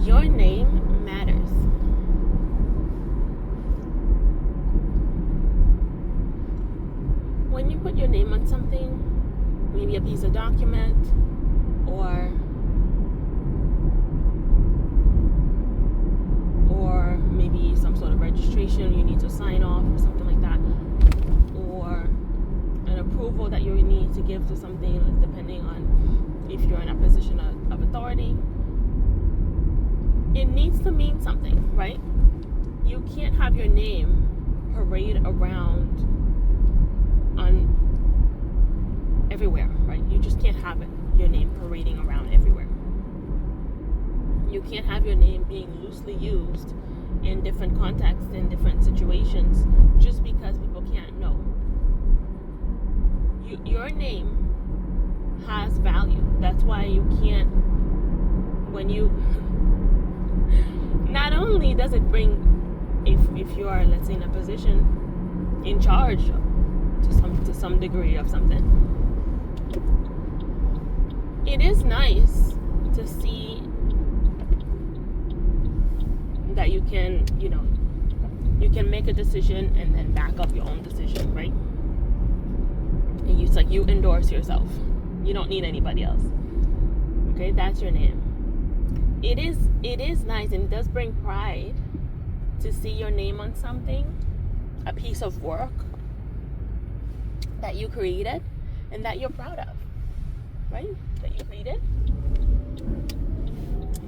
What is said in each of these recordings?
Your name matters. When you put your name on something, maybe a piece of document or maybe some sort of registration you need to sign off or something like that, or an approval that you need to give to something, depending on if you're in a position of authority, it needs to mean something, right? You can't have your name parade around on everywhere, right? You just can't have your name parading around everywhere. You can't have your name being loosely used in different contexts, in different situations, just because people can't know. Your name has value. That's why you can't, when you, not only does it bring, if you are, let's say, in a position in charge to some degree of something, it is nice to see that you can, you can make a decision and then back up your own decision, right? And it's like you endorse yourself. You don't need anybody else. Okay, that's your name. It is nice, and it does bring pride to see your name on something, a piece of work that you created and that you're proud of, right? That you created,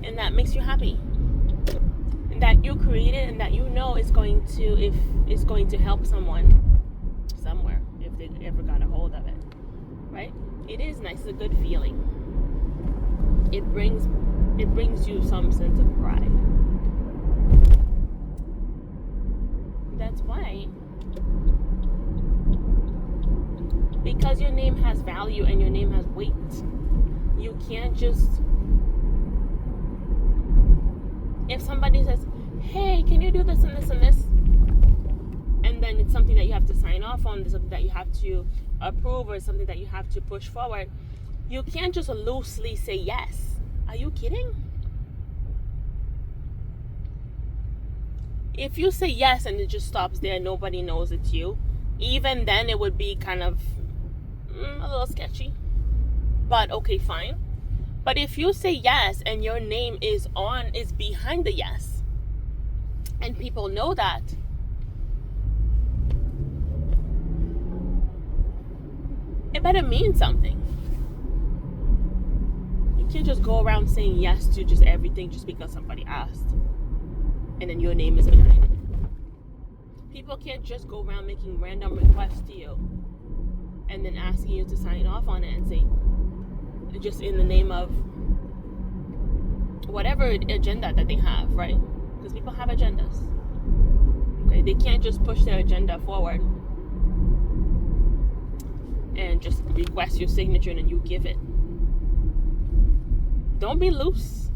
and that makes you happy. And that you created, and that is going to help someone somewhere if they ever got a hold of it, right? It is nice. It's a good feeling. It brings you some sense of pride. That's why, because your name has value and your name has weight, you can't just, if somebody says, hey, can you do this and this and this, and then it's something that you have to sign off on, something that you have to approve, or something that you have to push forward, you can't just loosely say yes. Are you kidding? If you say yes and it just stops there, nobody knows it's you, even then it would be kind of a little sketchy. But okay, fine. But if you say yes and your name is behind the yes, and people know that, it better mean something. You can't just go around saying yes to just everything just because somebody asked and then your name is behind it. People can't just go around making random requests to you and then asking you to sign off on it and say, just in the name of whatever agenda that they have, right? Because people have agendas. Okay, they can't just push their agenda forward and just request your signature and then you give it. Don't be loose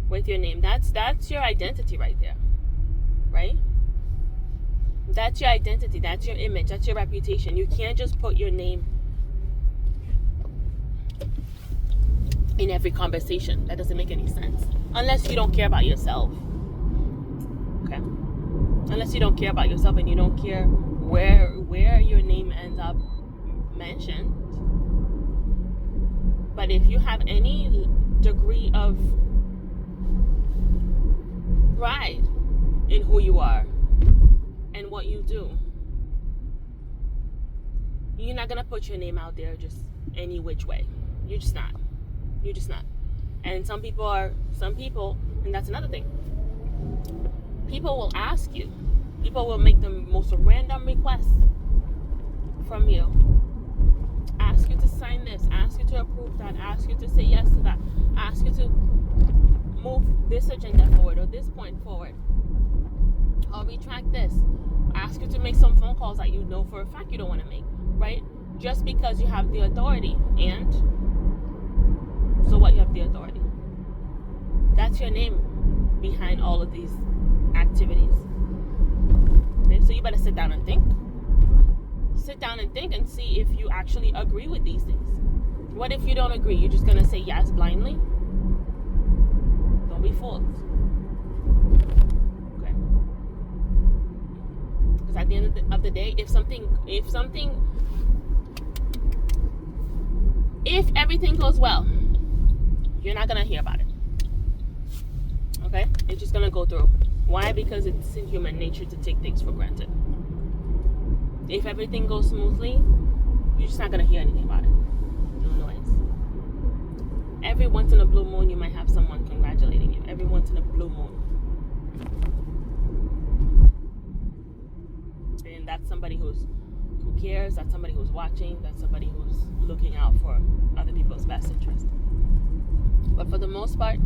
with your name. That's your identity right there, right? That's your identity. That's your image. That's your reputation. You can't just put your name in every conversation. That doesn't make any sense. Unless you don't care about yourself. Okay? Unless you don't care about yourself and you don't care where your name ends up mentioned. But if you have any degree of pride in who you are and what you do, you're not gonna put your name out there just any which way. You're just not. And some people, and that's another thing, people will ask you, people will make the most random requests from you, ask you to sign this, ask you to approve that, ask you to say yes to that, ask you to move this agenda forward or this point forward, or retract this, ask you to make some phone calls that you know for a fact you don't want to make, right? Just because you have the authority. And so what? You have the authority. That's your name behind all of these activities. Okay, so you better sit down and think. Sit down and think and see if you actually agree with these things. What if you don't agree? You're just gonna say yes blindly? Don't be fooled. day, if everything goes well, you're not gonna hear about it. Okay? It's just gonna go through. Why? Because it's in human nature to take things for granted. If everything goes smoothly, you're just not gonna hear anything about it. No noise. Every once in a blue moon, you might have someone congratulating you. Every once in a blue moon. And that's somebody who cares, that's somebody who's watching, that's somebody who's looking out for other people's best interest. But for the most part,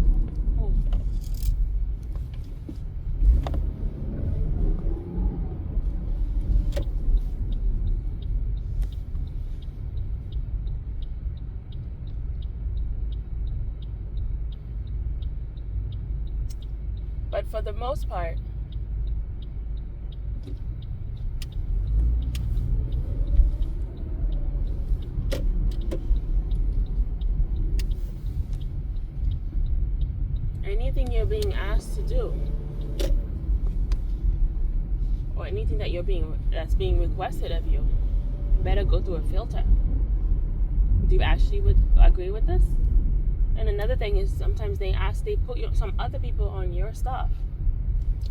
anything you're being asked to do, or anything that's being requested of you, better go through a filter. Do you actually would agree with this? And another thing is, sometimes they put some other people on your stuff,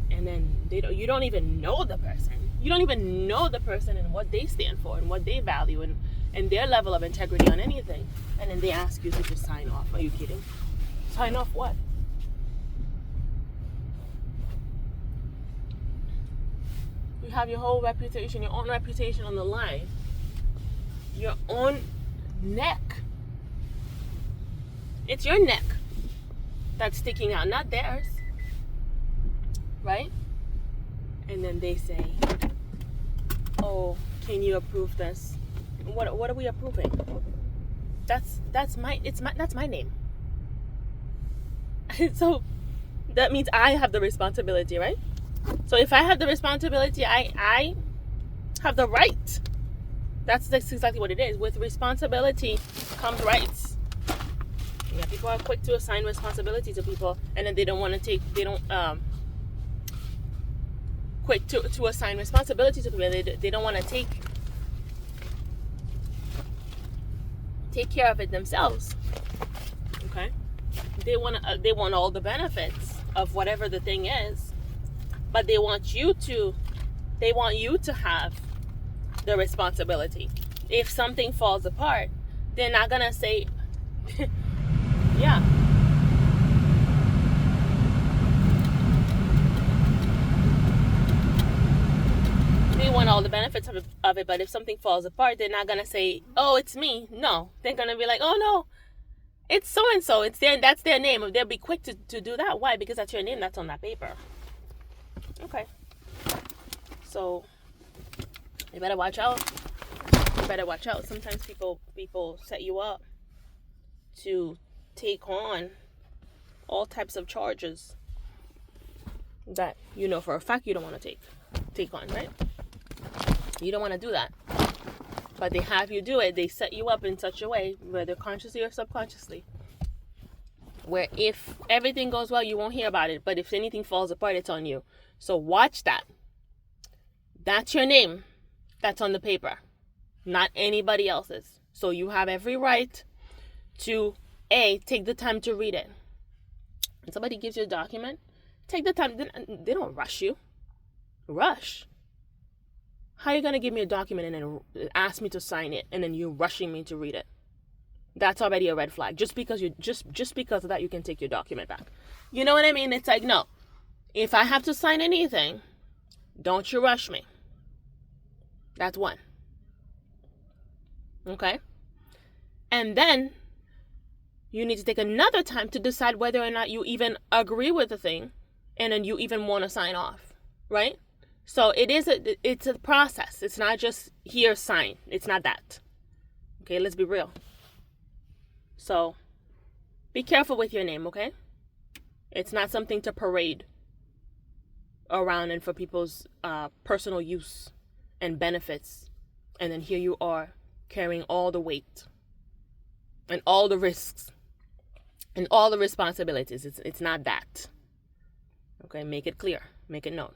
and then you don't even know the person. You don't even know the person and what they stand for and what they value and their level of integrity on anything. And then they ask you to just sign off. Are you kidding? Sign off what? You have your whole reputation, your own reputation on the line. Your own neck. It's your neck that's sticking out, not theirs. Right? And then they say, oh, can you approve this? What are we approving? That's my name. So that means I have the responsibility, right? So if I have the responsibility, I have the right. That's exactly what it is. With responsibility comes rights. Yeah, people are quick to assign responsibility to people, and then they don't quick to assign responsibility to people. They don't want to take care of it themselves. Okay? They want all the benefits of whatever the thing is, but they want you to have the responsibility. If something falls apart, they're not gonna say, yeah. They want all the benefits of it, but if something falls apart, they're not gonna say, oh, it's me. No, they're gonna be like, oh no, it's so and so. That's their name. They'll be quick to do that. Why? Because that's your name. That's on that paper. Okay. So you better watch out. Sometimes people set you up to take on all types of charges that you know for a fact you don't want to take on, right? You don't want to do that. But they have you do it. They set you up in such a way, whether consciously or subconsciously, where if everything goes well, you won't hear about it. But if anything falls apart, it's on you. So watch that. That's your name. That's on the paper, not anybody else's. So you have every right to take the time to read it. When somebody gives you a document, take the time. They don't rush you. Rush. How are you going to give me a document and then ask me to sign it and then you're rushing me to read it? That's already a red flag. Just because of that, you can take your document back. You know what I mean? It's like, no. If I have to sign anything, don't you rush me. That's one. Okay? And then you need to take another time to decide whether or not you even agree with the thing and then you even want to sign off. Right? So it's a process. It's not just here, sign. It's not that. Okay, let's be real. So be careful with your name, okay? It's not something to parade around and for people's personal use and benefits. And then here you are carrying all the weight and all the risks and all the responsibilities. It's not that. Okay, make it clear. Make it known.